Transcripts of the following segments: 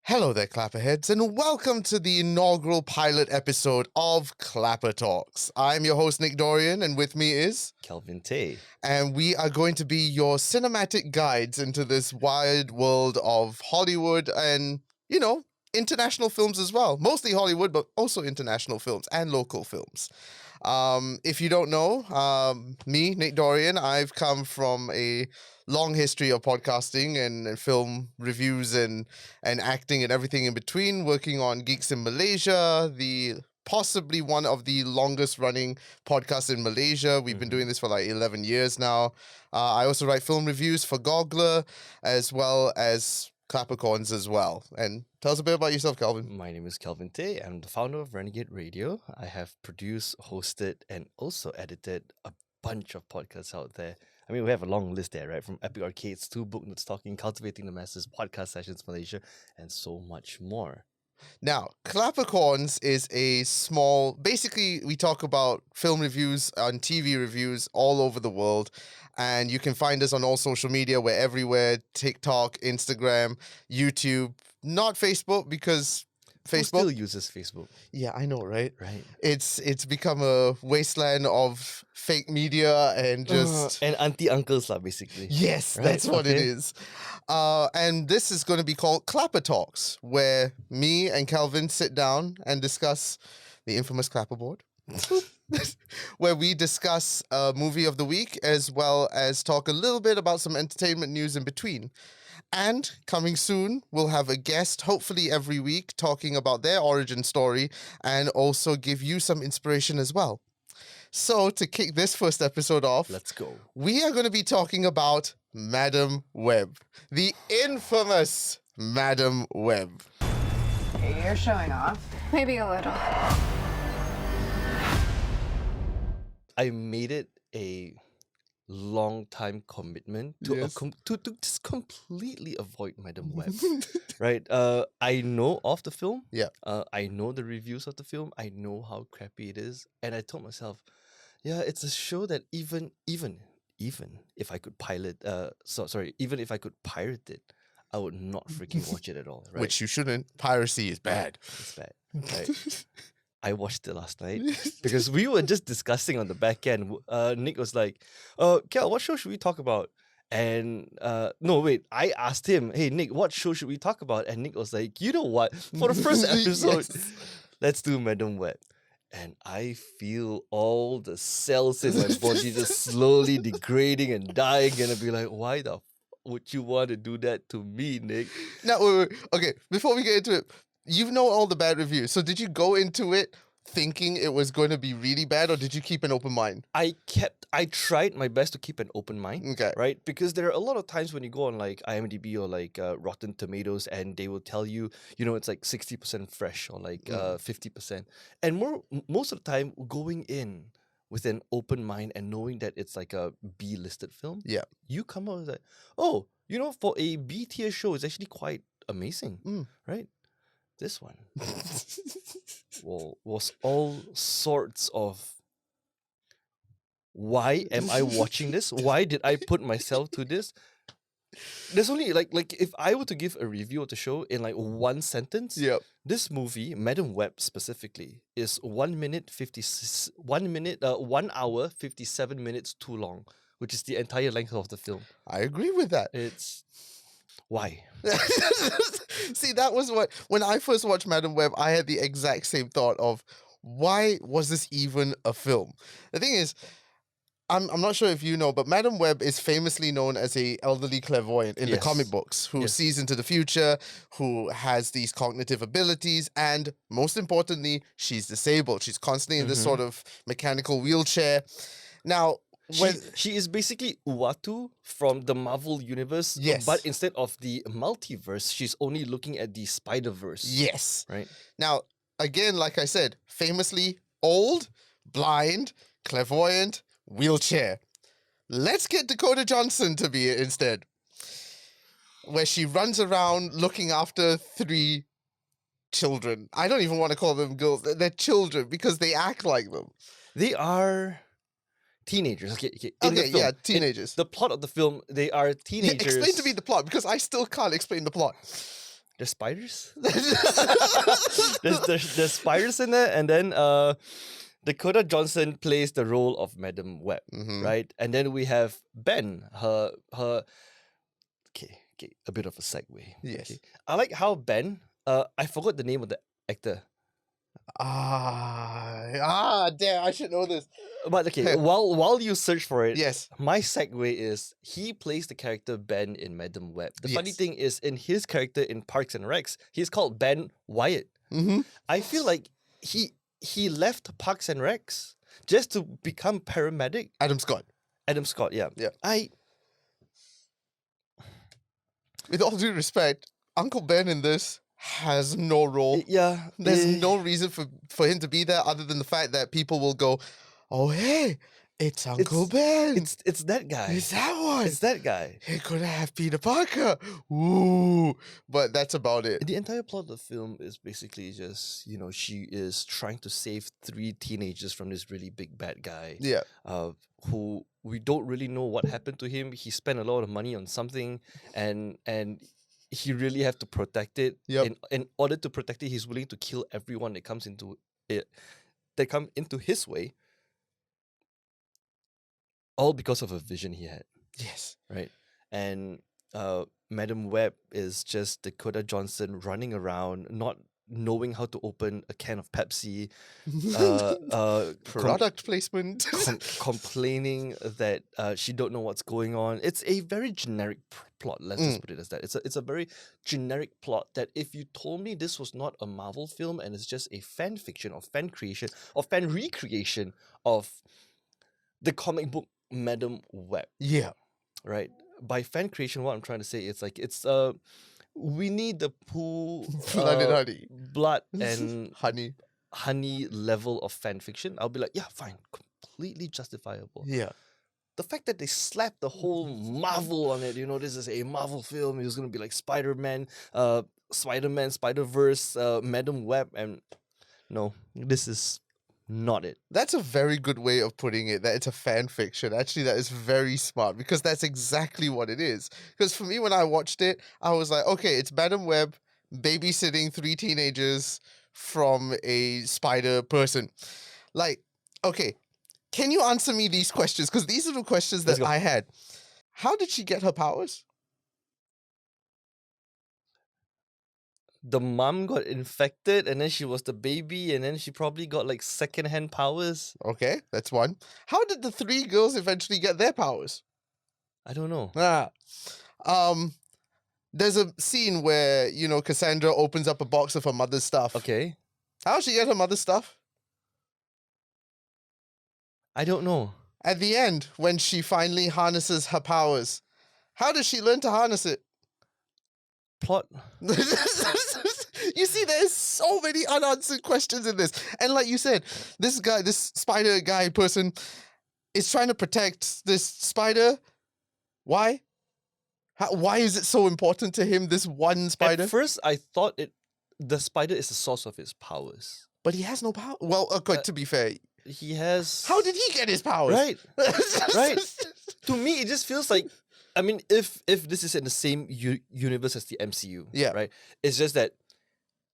Hello there, Clapperheads, and welcome to the inaugural pilot episode of ClapperTalks. I'm your host, Nick Dorian, and with me is Kelvin Tay. And we are going to be your cinematic guides into this wide world of Hollywood and, international films as well. Mostly Hollywood, but also international films and local films. If you don't know, me, Nick Dorian, I've come from a long history of podcasting and film reviews and acting and everything in between, working on Geeks in Malaysia, the possibly one of the longest running podcasts in Malaysia. We've been doing this for like 11 years now. I also write film reviews for Goggler as well as Clappercorns as well. And tell us a bit about yourself, Kelvin. My name is Kelvin Tay. I'm the founder of Renegade Radio. I have produced, hosted, and also edited a bunch of podcasts out there. I mean, we have a long list there, right? From Epic Arcades to Book Notes Talking, Cultivating the Masses, Podcast Sessions Malaysia, and so much more. Now, Clappercorns is a small... Basically, we talk about film reviews and TV reviews all over the world. And you can find us on all social media. We're everywhere. TikTok, Instagram, YouTube. Not Facebook because... Who Facebook still uses Facebook? Yeah, I know, right? Right. It's become a wasteland of fake media and just... And auntie uncles lah, basically. Yes, Right, that's what it okay. is. And this is going to be called ClapperTalks, where me and Kelvin sit down and discuss the infamous clapperboard, where we discuss a movie of the week as well as talk a little bit about some entertainment news in between. And coming soon, we'll have a guest, hopefully every week, talking about their origin story and also give you some inspiration as well. So, to kick this first episode off, Let's go. we are going to be talking about Madam Web, the infamous Madam Web. You're showing off. Maybe a little. I made it a long time commitment to Yes. to just completely avoid Madam Web. Right? I know of the film. Yeah. I know the reviews of the film. I know how crappy it is, and I told myself, yeah, it's a show that even if I could even if I could pirate it, I would not freaking watch it at all. Right? Which you shouldn't. Piracy is bad. It's bad. Right? I watched it last night because we were just discussing on the back end. Nick was like, Kel, what show should we talk about? And no, wait, I asked him, hey, Nick, what show should we talk about? And Nick was like, you know what? For the first episode, Yes. let's do Madam Web. And I feel all the cells in my body just slowly degrading and dying. And I'd be like, why the would you want to do that to me, Nick? Now, wait. Okay, before we get into it, you know all the bad reviews. So did you go into it thinking it was going to be really bad, or did you keep an open mind? I tried my best to keep an open mind, Okay. right? Because there are a lot of times when you go on like IMDb or like Rotten Tomatoes and they will tell you, it's like 60% fresh or like 50%. And most of the time going in with an open mind and knowing that it's like a B-listed film, Yeah. you come out with like, oh, for a B-tier show, it's actually quite amazing, right? This one was all sorts of, why am I watching this? Why did I put myself to this? There's only like if I were to give a review of the show in like one sentence, Yep. this movie, Madam Web specifically, is 1 hour 57 minutes too long, which is the entire length of the film. I agree with that. It's why? See, that was when I first watched Madam Web, I had the exact same thought of, why was this even a film? The thing is, I'm not sure if you know, but Madam Web is famously known as a elderly clairvoyant in the Yes. comic books who Yes. sees into the future, who has these cognitive abilities, and most importantly, she's disabled. She's constantly in this sort of mechanical wheelchair. Now, She is basically Uatu from the Marvel universe, Yes. but instead of the multiverse, she's only looking at the Spider-Verse. yes. Right? Now, again, like I said, famously old, blind, clairvoyant, wheelchair. Let's get Dakota Johnson to be it instead. Where she runs around looking after 3 children. I don't even want to call them girls. They're children because they act like them. They are teenagers. Okay, in the Okay, film, yeah, in teenagers. the plot of the film, they are Yeah, teenagers. explain to me the plot because I still can't explain the plot. there's spiders. there's spiders in there, and then Dakota Johnson plays the role of Madam Web, right? And then we have Ben, her okay, a bit of a segue. Yes. Okay. I like how Ben, I forgot the name of the actor. Damn, I should know this. But okay, while you search for it, Yes. my segue is he plays the character Ben in Madam Web. The funny Yes. thing is, in his character in Parks and Recs, he's called Ben Wyatt. I feel like he left Parks and Recs just to become paramedic. Adam Scott. Adam Scott, yeah. With all due respect, Uncle Ben in this has no role. Yeah. There's no reason for him to be there other than the fact that people will go, oh, hey, it's Uncle Ben. It's that guy. It's that one. It's that guy. He could have Peter Parker. Ooh. But that's about it. The entire plot of the film is basically just, she is trying to save 3 teenagers from this really big bad guy. Yeah. Who we don't really know what happened to him. He spent a lot of money on something, and he really have to protect it. Yep. In order to protect it, he's willing to kill everyone that comes into it, that come into his way. All because of a vision he had. Yes. Right. And Madam Web is just Dakota Johnson running around, not knowing how to open a can of Pepsi. Product placement. Complaining that she don't know what's going on. It's a very generic plot. Let's just put it as that. It's a very generic plot that if you told me this was not a Marvel film and it's just a fan fiction or fan creation or fan recreation of the comic book Madam Web. Yeah. Right? By fan creation, what I'm trying to say is like it's Winnie the Pooh Blood and honey. Blood and honey level of fan fiction. I'll be like, yeah, fine, completely justifiable. Yeah. The fact that they slapped the whole Marvel on it, this is a Marvel film. It was gonna be like Spider-Man, Spider-Verse, Madam Web, and no, this is not it. That's a very good way of putting it, that it's a fan fiction. Actually, that is very smart because that's exactly what it is. Because for me, when I watched it, I was like, okay, it's Madam Web babysitting 3 teenagers from a spider person. Like, okay, can you answer me these questions? Because these are the questions that I had. How did she get her powers? The mom got infected and then she was the baby and then she probably got like secondhand powers. Okay, that's one. How did the 3 girls eventually get their powers? I don't know. There's a scene where, Cassandra opens up a box of her mother's stuff. Okay. How did she get her mother's stuff? I don't know. At the end, when she finally harnesses her powers, how does she learn to harness it? Plot. You see, there's so many unanswered questions in this. And like you said, this spider guy person is trying to protect this spider. Why? Why is it so important to him, this one spider? At first, I thought the spider is the source of his powers. But he has no power. Well, to be fair, he has... How did he get his powers? Right. Right. To me, it just feels like, I mean, if this is in the same universe as the MCU, right? It's just that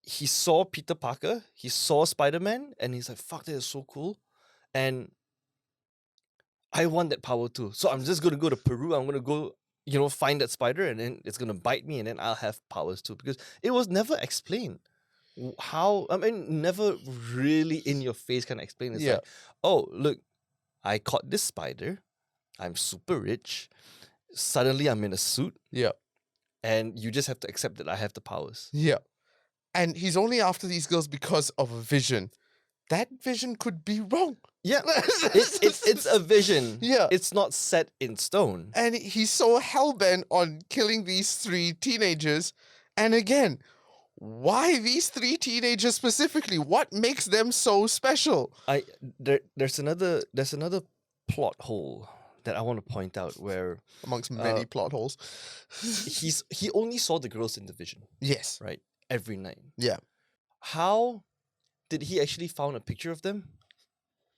he saw Peter Parker, he saw Spider-Man, and he's like, fuck, that is so cool. And I want that power too. So I'm just going to go to Peru. I'm going to go, find that spider, and then it's going to bite me, and then I'll have powers too. Because it was never explained how, never really in your face kind of explained. It's like, oh, look, I caught this spider. I'm super rich. Suddenly I'm in a suit. Yeah. And you just have to accept that I have the powers. Yeah. And he's only after these girls because of a vision. That vision could be wrong. Yeah. It's a vision. Yeah. It's not set in stone. And he's so hell-bent on killing these 3 teenagers. And again, why these 3 teenagers specifically? What makes them so special? There's another plot hole that I want to point out where amongst many plot holes. he only saw the girls in the vision. Yes. Right? Every night. Yeah. How did he actually found a picture of them?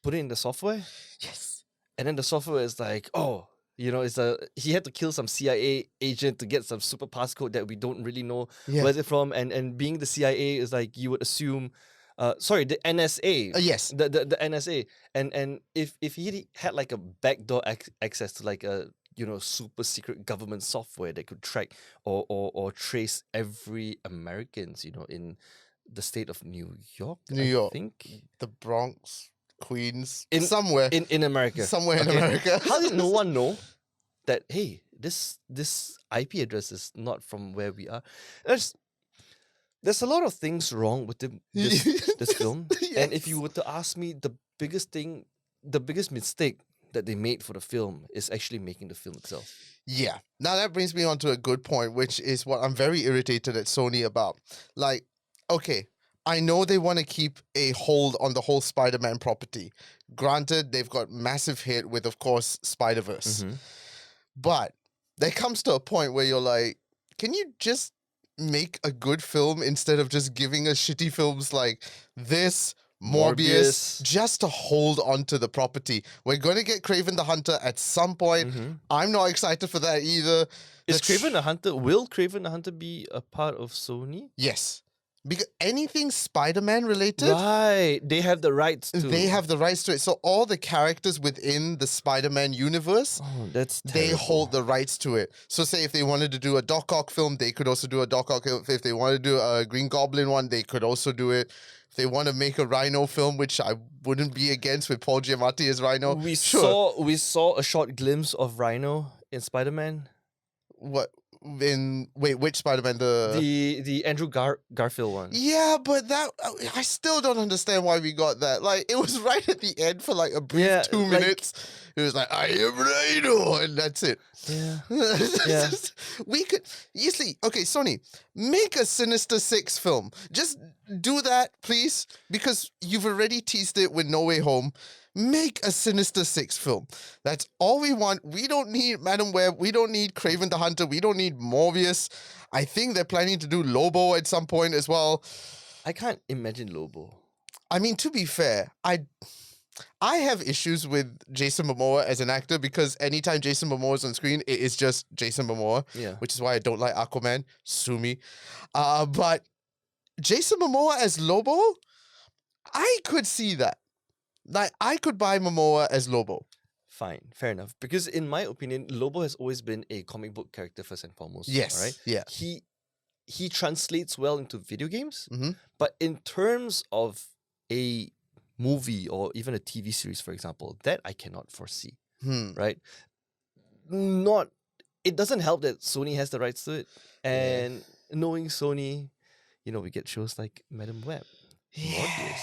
Put it in the software? Yes. And then the software is like, oh, You know, he had to kill some CIA agent to get some super passcode that we don't really know Yeah. where's it from. And being the CIA is like you would assume, sorry, the NSA. Yes. The NSA. And if he had like a backdoor access to like a super secret government software that could track or trace every Americans in the state of New York, New I York. think The Bronx, Queens, in somewhere. in America, Somewhere in okay? America. How did no one know that? Hey, this IP address is not from where we are. There's a lot of things wrong with this film, and if you Yes. were to ask me, the biggest mistake that they made for the film is actually making the film itself. Yeah. Now that brings me on to a good point, which is what I'm very irritated at Sony about. Like, okay, I know they want to keep a hold on the whole Spider-Man property. Granted, they've got massive hit with, of course, Spider-Verse. Mhm. But there comes to a point where you're like, can you just make a good film instead of just giving us shitty films like this, Morbius, just to hold on to the property? We're going to get Kraven the Hunter at some point. Mhm. I'm not excited for that either. Is The Kraven the Hunter? Will Kraven the Hunter be a part of Sony? Yes. Because anything Spider-Man related, Right, they have the rights to. they have the rights to it. So all the characters within the Spider-Man universe, Oh, that's they terrible. hold the rights to it. So say if they wanted to do a Doc Ock film, they could also do a Doc Ock film. If they want to do a Green Goblin one, they could also do it. If they want to make a Rhino film, which I wouldn't be against with Paul Giamatti as Rhino, We sure. saw a short glimpse of Rhino in Spider-Man. What which Spider-Man? The Andrew Garfield one. Yeah, but that I still don't understand why we got that. Like, it was right at the end for like a brief Yeah, 2 like- minutes. It was like, I am Rhino, and that's it. Yeah. Yeah. We could easily, okay, Sony, make a Sinister Six film. Just do that, please, because you've already teased it with No Way Home. Make a Sinister Six film. That's all we want. We don't need Madam Web. We don't need Kraven the Hunter. We don't need Morbius. I think they're planning to do Lobo at some point as well. I can't imagine Lobo. I mean, to be fair, I have issues with Jason Momoa as an actor because anytime Jason Momoa is on screen, it is just Jason Momoa, Yeah. which is why I don't like Aquaman. Sue me. But Jason Momoa as Lobo, I could see that. Like, I could buy Momoa as Lobo. Fine, fair enough. Because in my opinion, Lobo has always been a comic book character first and foremost. Yes. All right. Yeah. He translates well into video games, Mhm. but in terms of a movie or even a TV series, for example, that I cannot foresee. Right? It doesn't help that Sony has the rights to it, and knowing Sony, we get shows like Madam Web, Morbius,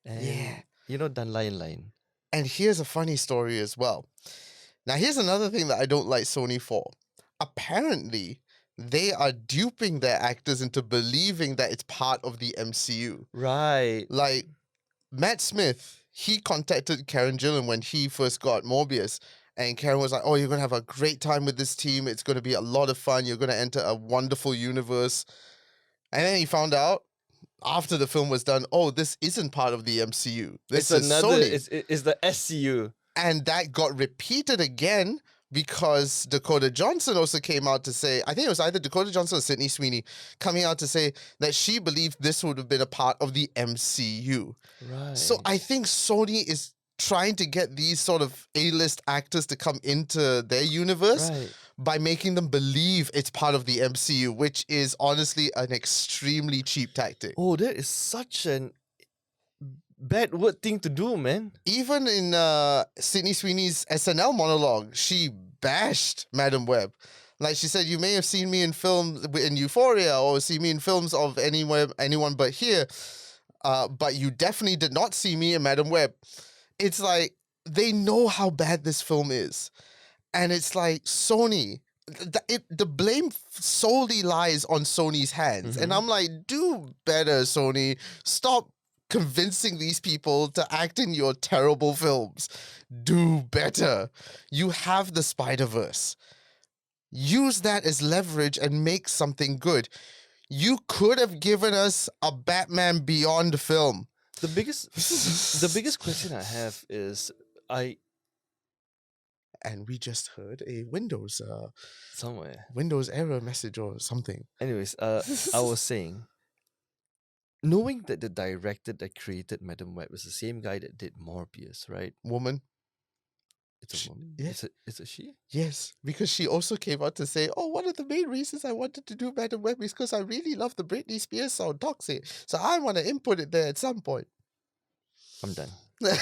and Dan Lion. And here's a funny story as well. Now, here's another thing that I don't like Sony for. Apparently, they are duping their actors into believing that it's part of the MCU. Right. Like, Matt Smith, he contacted Karen Gillan when he first got Morbius. And Karen was like, oh, you're going to have a great time with this team. It's going to be a lot of fun. You're going to enter a wonderful universe. And then he found out after the film was done, oh, this isn't part of the MCU. This is Sony. It's the SCU. And that got repeated again because Dakota Johnson also came out to say, I think it was either Dakota Johnson or Sydney Sweeney, coming out to say that she believed this would have been a part of the MCU. Right. So I think Sony is trying to get these sort of A-list actors to come into their universe by making them believe it's part of the MCU, which is honestly an extremely cheap tactic. Oh, that is such an bad thing to do, man. Even in Sydney Sweeney's SNL monologue, she bashed Madam Web. Like, she said, you may have seen me in films in Euphoria or see me in films of anyone but here, but you definitely did not see me in Madam Web. It's like, they know how bad this film is. And it's like, Sony, the blame solely lies on Sony's hands. And I'm like, do better, Sony. Stop convincing these people to act in your terrible films. Do better. You have the Spider-Verse. Use that as leverage and make something good. You could have given us a Batman Beyond film. The biggest question I have is and we just heard a Somewhere. Windows error message or something. Anyways, I was saying, knowing that the director that created Madam Web is the same guy that did Morbius, right? Woman. It's a woman. Yeah. It's a she. Yes, because she also came out to say, "Oh, one of the main reasons I wanted to do Madam Web is because I really love the Britney Spears song Toxic, so I want to input it there at some point." I'm done. Did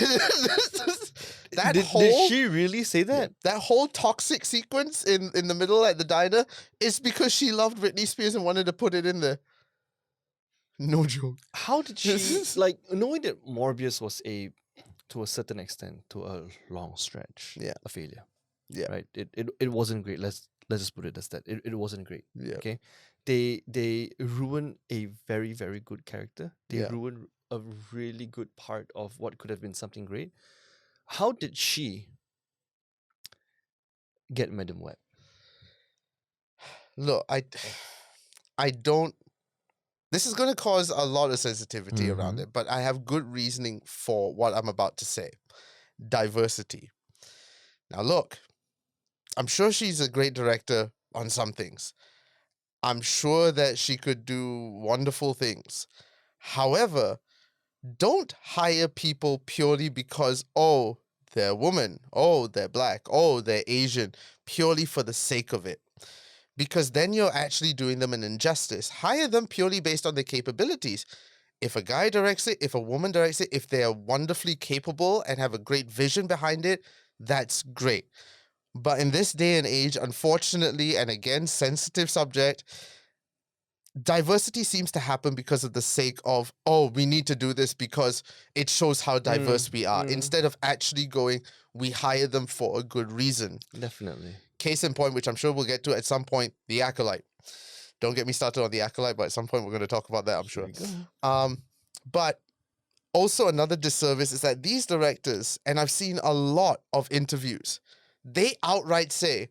she really say that? That whole toxic sequence in the middle at the diner is because she loved Britney Spears and wanted to put it in there. No joke. How did she like knowing that Morbius was to a certain extent, to a long stretch, a failure. Yeah. Right. It wasn't great. Let's just put it as that. It wasn't great. Yeah. Okay. They ruined a very, very good character. They ruined a really good part of what could have been something great. How did she get Madam Web? Look, I don't. This is going to cause a lot of sensitivity around it, but I have good reasoning for what I'm about to say. Diversity. Now, look, I'm sure she's a great director on some things. I'm sure that she could do wonderful things. However, don't hire people purely because, oh, they're a woman, oh, they're black, oh, they're Asian, purely for the sake of it. Because then you're actually doing them an injustice. Hire them purely based on their capabilities. If a guy directs it, if a woman directs it, if they are wonderfully capable and have a great vision behind it, that's great. But in this day and age, unfortunately, and again, sensitive subject, diversity seems to happen because of the sake of, oh, we need to do this because it shows how diverse we are, instead of actually going, we hire them for a good reason. Definitely. Case in point, which I'm sure we'll get to at some point, The Acolyte. Don't get me started on The Acolyte, but at some point we're going to talk about that, I'm sure. But also another disservice is that these directors, and I've seen a lot of interviews, they outright say,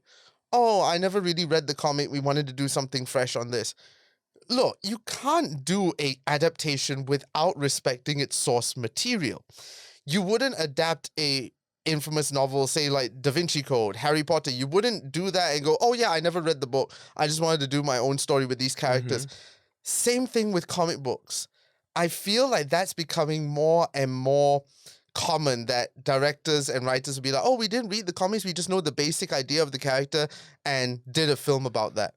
oh, I never really read the comic, we wanted to do something fresh on this. Look, you can't do a adaptation without respecting its source material. You wouldn't adapt a infamous novel, say like Da Vinci Code, Harry Potter. You wouldn't do that and go, oh yeah, I never read the book, I just wanted to do my own story with these characters. Same thing with comic books. I feel like that's becoming more and more common, that directors and writers will be like, oh, we didn't read the comics, we just know the basic idea of the character and did a film about that.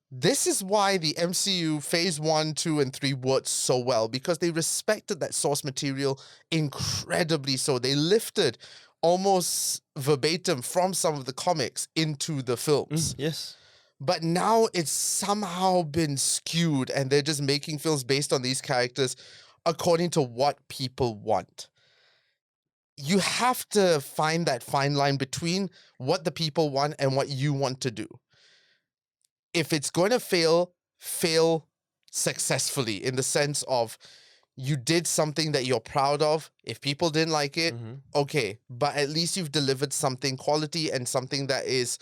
This is why the MCU phase 1, 2, and 3 worked so well, because they respected that source material incredibly so. They lifted almost verbatim from some of the comics into the films. Yes. But now it's somehow been skewed and they're just making films based on these characters according to what people want. You have to find that fine line between what the people want and what you want to do. If it's going to fail successfully, in the sense of you did something that you're proud of. If people didn't like it, okay, but at least you've delivered something quality and something that is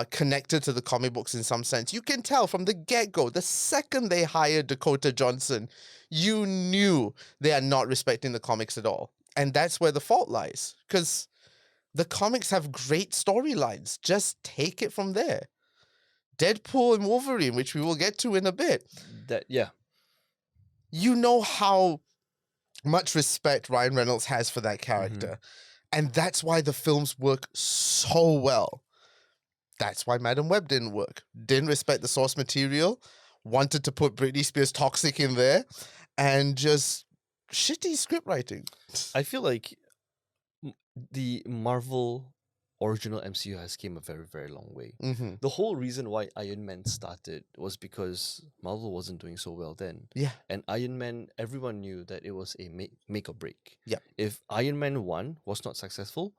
connected to the comic books in some sense. You can tell from the get-go, the second they hired Dakota Johnson, you knew they are not respecting the comics at all. And that's where the fault lies, because the comics have great storylines. Just take it from there. Deadpool and Wolverine, which we will get to in a bit. You know how much respect Ryan Reynolds has for that character. And that's why the films work so well. That's why Madam Web didn't work. Didn't respect the source material, wanted to put Britney Spears Toxic in there, and just shitty script writing. I feel like the Marvel original MCU has came a very, very long way. The whole reason why Iron Man started was because Marvel wasn't doing so well then. And Iron Man, everyone knew that it was a make or break. If Iron Man 1 was not successful,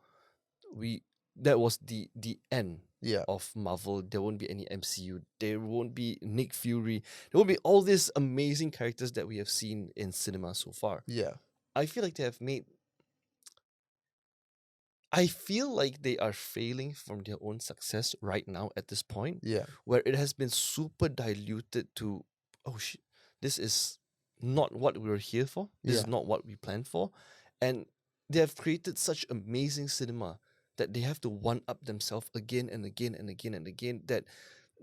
that was the end of Marvel. There won't be any MCU. There won't be Nick Fury. There won't be all these amazing characters that we have seen in cinema so far. I feel like they are failing from their own success right now at this point. Where it has been super diluted to, oh shit, this is not what we were here for. This is not what we planned for. And they have created such amazing cinema that they have to one-up themselves again and again and again and again, that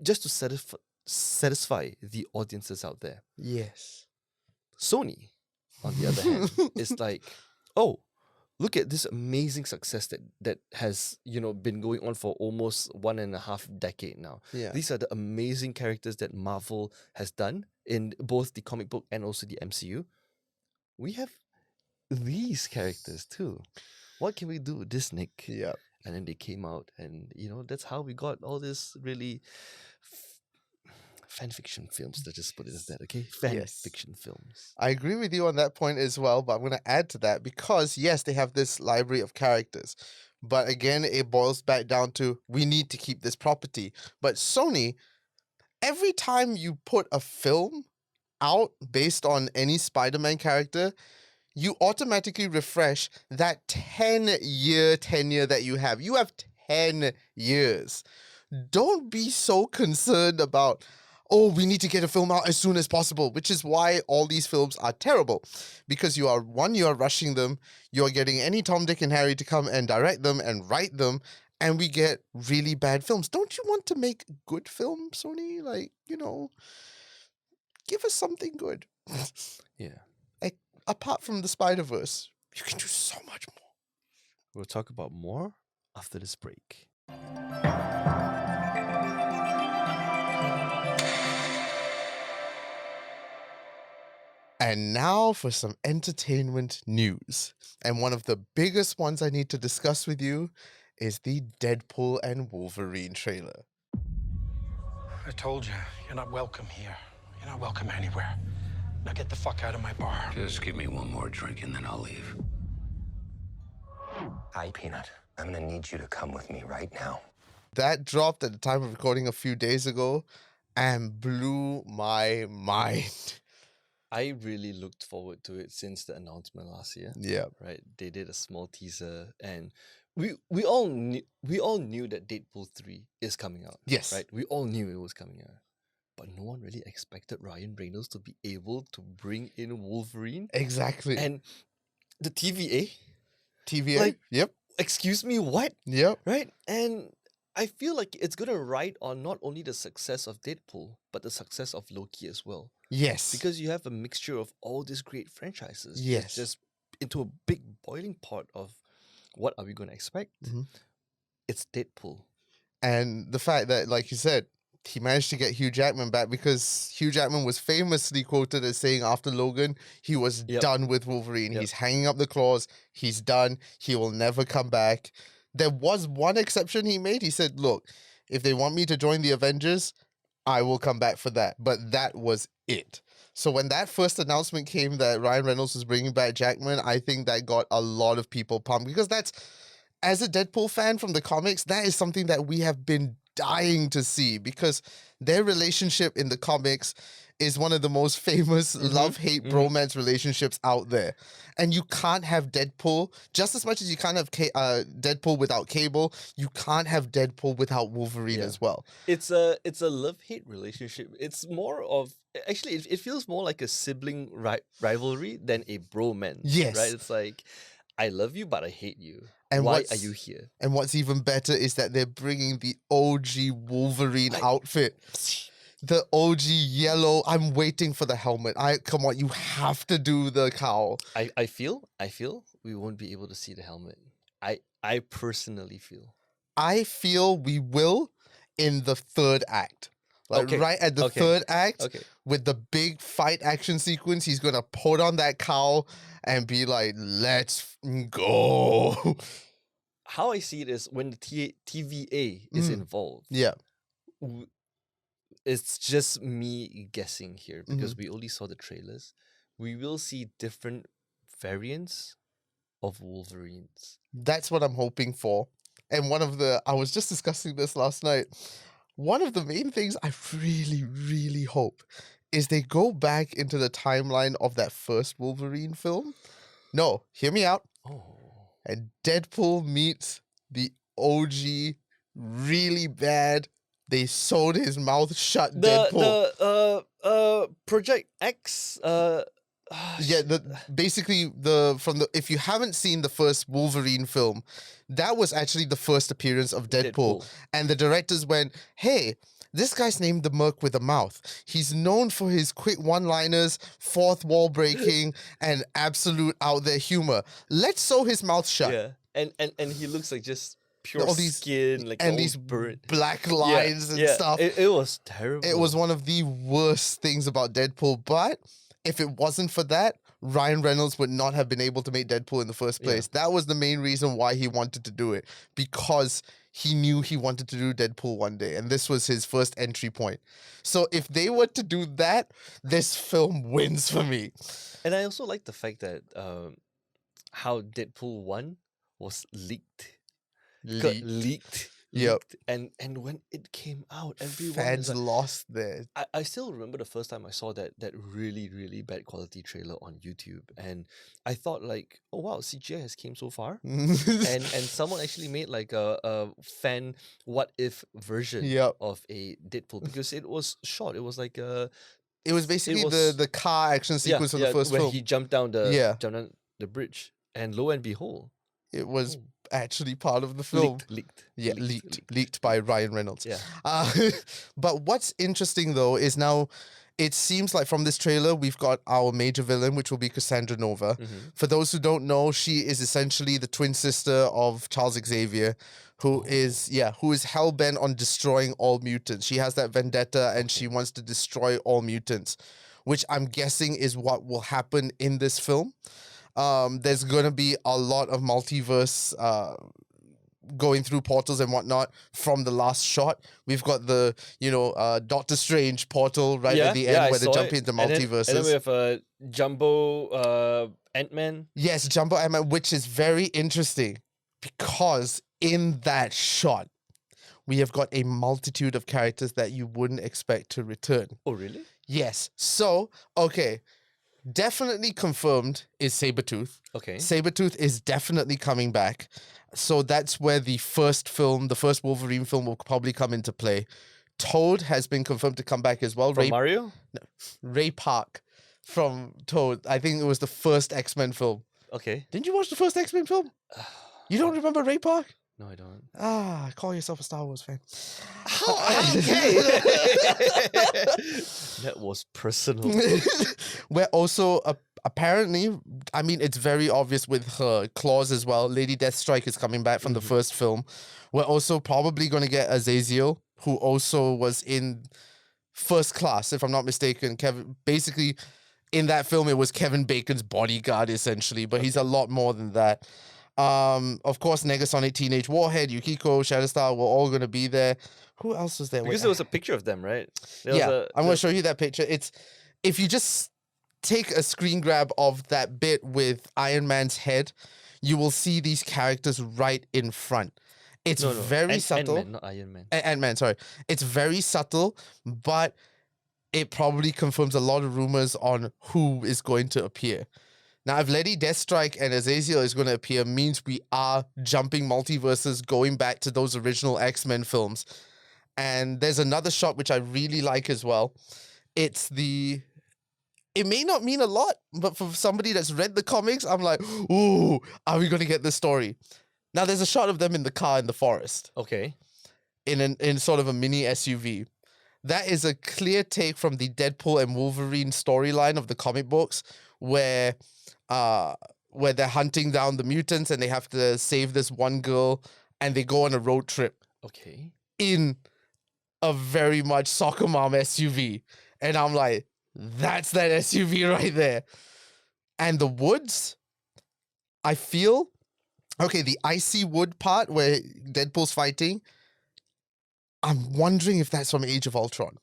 just to satisfy the audiences out there. Yes. Sony, on the other hand, is like, oh, look at this amazing success that has, been going on for almost 1.5 decade now. Yeah. These are the amazing characters that Marvel has done in both the comic book and also the MCU. We have these characters too. What can we do with this, Nick? Yeah. And then they came out, and that's how we got all this really fan fiction films. Let's just put it as that, okay? Fan fiction films. I agree with you on that point as well, but I'm going to add to that because, yes, they have this library of characters. But again, it boils back down to we need to keep this property. But Sony, every time you put a film out based on any Spider-Man character, you automatically refresh that 10-year tenure that you have. You have 10 years. Don't be so concerned about, oh, we need to get a film out as soon as possible, which is why all these films are terrible. Because you are rushing them, you're getting any Tom, Dick, and Harry to come and direct them and write them, and we get really bad films. Don't you want to make good films, Sony? Like, give us something good. Yeah. Apart from the Spider-Verse, you can do so much more. We'll talk about more after this break. And now for some entertainment news. And one of the biggest ones I need to discuss with you is the Deadpool and Wolverine trailer. I told you, you're not welcome here. You're not welcome anywhere. Now get the fuck out of my bar. Just give me one more drink and then I'll leave. Hi, Peanut. I'm gonna need you to come with me right now. That dropped at the time of recording a few days ago and blew my mind. I really looked forward to it since the announcement last year. Yeah. Right. They did a small teaser, and we all knew that Deadpool 3 is coming out. Yes. Right. We all knew it was coming out. But no one really expected Ryan Reynolds to be able to bring in Wolverine. Exactly. And the TVA. TVA? Yep. Excuse me, what? Yep. Right? And I feel like it's going to ride on not only the success of Deadpool, but the success of Loki as well. Yes. Because you have a mixture of all these great franchises. Yes. Just into a big boiling pot of what are we going to expect? Mhm. It's Deadpool. And the fact that, like you said, he managed to get Hugh Jackman back because Hugh Jackman was famously quoted as saying after Logan, he was done with Wolverine. Yep. He's hanging up the claws. He's done. He will never come back. There was one exception he made. He said, look, if they want me to join the Avengers, I will come back for that. But that was it. So when that first announcement came that Ryan Reynolds was bringing back Jackman, I think that got a lot of people pumped because that's, as a Deadpool fan from the comics, that is something that we have been dying to see because their relationship in the comics is one of the most famous love-hate bromance relationships out there. And you can't have Deadpool, just as much as you can't have Deadpool without Cable, you can't have Deadpool without Wolverine as well. It's a love-hate relationship. It's more of, actually, it feels more like a sibling rivalry than a bromance. Yes. Right? It's like, I love you, but I hate you. And why are you here? And what's even better is that they're bringing the OG Wolverine outfit. The OG yellow. I'm waiting for the helmet. Come on, you have to do the cowl. I feel we won't be able to see the helmet. I personally feel. I feel we will in the third act. Like right at the third act, with the big fight action sequence, he's gonna put on that cowl and be like, let's go. How I see it is when the TVA is involved. Yeah. It's just me guessing here because we only saw the trailers. We will see different variants of Wolverines. That's what I'm hoping for. And I was just discussing this last night. One of the main things I really, really hope is they go back into the timeline of that first Wolverine film. No, hear me out. Oh. And Deadpool meets the OG, really bad, they sewed his mouth shut Deadpool. The Project X Yeah, basically if you haven't seen the first Wolverine film, that was actually the first appearance of Deadpool. And the directors went, "Hey, this guy's named the Merc with a Mouth. He's known for his quick one-liners, fourth wall breaking, and absolute out there humor. Let's sew his mouth shut." Yeah, and he looks like just pure All these- skin, like and all these burnt. black lines and stuff. It was terrible. It was one of the worst things about Deadpool, but if it wasn't for that, Ryan Reynolds would not have been able to make Deadpool in the first place. That was the main reason why he wanted to do it, because he knew he wanted to do Deadpool one day, and this was his first entry point. So if they were to do that, this film wins for me. And I also like the fact that how Deadpool 1 was leaked. Got leaked. Yep. leaked. And when it came out, everyone was Fans like, lost there. I still remember the first time I saw that really, really bad quality trailer on YouTube. And I thought like, oh wow, CGI has came so far. and someone actually made like a fan what if version Yep. of a Deadpool, because it was short. It was like It was basically was- the car action sequence of the first where film. he jumped down Yeah. the bridge. And lo and behold, It was actually part of the film. leaked. Yeah, leaked by Ryan Reynolds. Yeah. But what's interesting though is now it seems like from this trailer we've got our major villain, which will be Cassandra Nova. For those who don't know, she is essentially the twin sister of Charles Xavier, who is hell bent on destroying all mutants. She has that vendetta and she wants to destroy all mutants, which I'm guessing is what will happen in this film. There's gonna be a lot of multiverse going through portals and whatnot from the last shot. We've got the Doctor Strange portal right at the end where they jump into multiverses. And then we have a Jumbo Ant-Man. Yes, Jumbo Ant-Man, which is very interesting because in that shot we have got a multitude of characters that you wouldn't expect to return. Oh, really? Yes. So, okay. Definitely confirmed is Sabretooth. Okay. Sabretooth is definitely coming back. So that's where the first Wolverine film will probably come into play. Toad has been confirmed to come back as well. From Mario? Ray Park from Toad. I think it was the first X-Men film. Okay. Didn't you watch the first X-Men film? You don't remember Ray Park? No, I don't. Call yourself a Star Wars fan. Okay. That was personal. We're also apparently, I mean, it's very obvious with her claws as well. Lady Deathstrike is coming back from the first film. We're also probably going to get Azazel, who also was in First Class, if I'm not mistaken. Basically, in that film, it was Kevin Bacon's bodyguard, essentially, but he's a lot more than that. Of course, Negasonic Teenage Warhead, Yukiko, Shatterstar were all going to be there. Who else was there? Because there was a picture of them, right? I'm going to show you that picture. It's if you just take a screen grab of that bit with Iron Man's head, you will see these characters right in front. It's very subtle. Ant-Man, not Iron Man. Ant-Man, sorry. It's very subtle, but it probably confirms a lot of rumors on who is going to appear. Now, if Lady Deathstrike and Azazel is going to appear, means we are jumping multiverses, going back to those original X-Men films. And there's another shot which I really like as well. It may not mean a lot, but for somebody that's read the comics, I'm like, ooh, are we going to get this story? Now, there's a shot of them in the car in the forest. Okay. In sort of a mini SUV. That is a clear take from the Deadpool and Wolverine storyline of the comic books, where they're hunting down the mutants and they have to save this one girl and they go on a road trip. Okay. In a very much soccer mom SUV. And I'm like, that's that SUV right there. And the woods, I feel, okay, the icy wood part where Deadpool's fighting, I'm wondering if that's from Age of Ultron.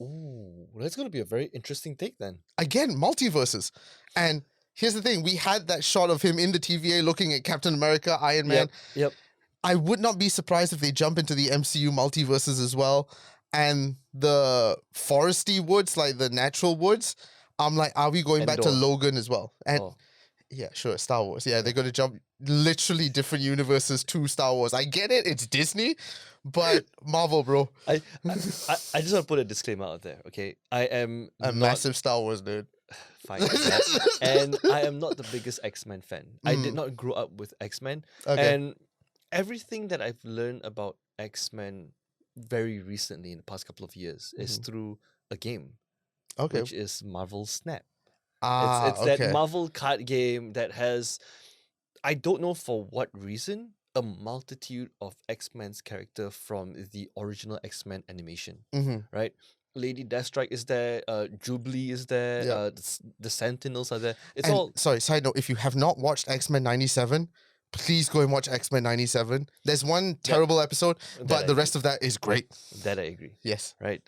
Ooh, that's going to be a very interesting take then. Again, multiverses. And here's the thing. We had that shot of him in the TVA looking at Captain America, Iron Man. Yep. I would not be surprised if they jump into the MCU multiverses as well. And the foresty woods, like the natural woods, I'm like, are we going back to Logan as well? And yeah, sure, Star Wars. Yeah, they're going to jump literally different universes to Star Wars. I get it, it's Disney, but Marvel, bro. I just want to put a disclaimer out there, okay? I am a massive Star Wars nerd. fine. And I am not the biggest X-Men fan. I did not grow up with X-Men. Okay. And everything that I've learned about X-Men very recently in the past couple of years is through a game, Okay. which is Marvel Snap. Ah, It's okay. that Marvel card game that has, I don't know for what reason, a multitude of X-Men's character from the original X-Men animation, right? Lady Deathstrike is there, Jubilee is there, Yep. the Sentinels are there. It's And all sorry, side note, if you have not watched X-Men 97, please go and watch X-Men 97. There's one terrible episode, but the rest of that is great. that I agree. Yes. Right.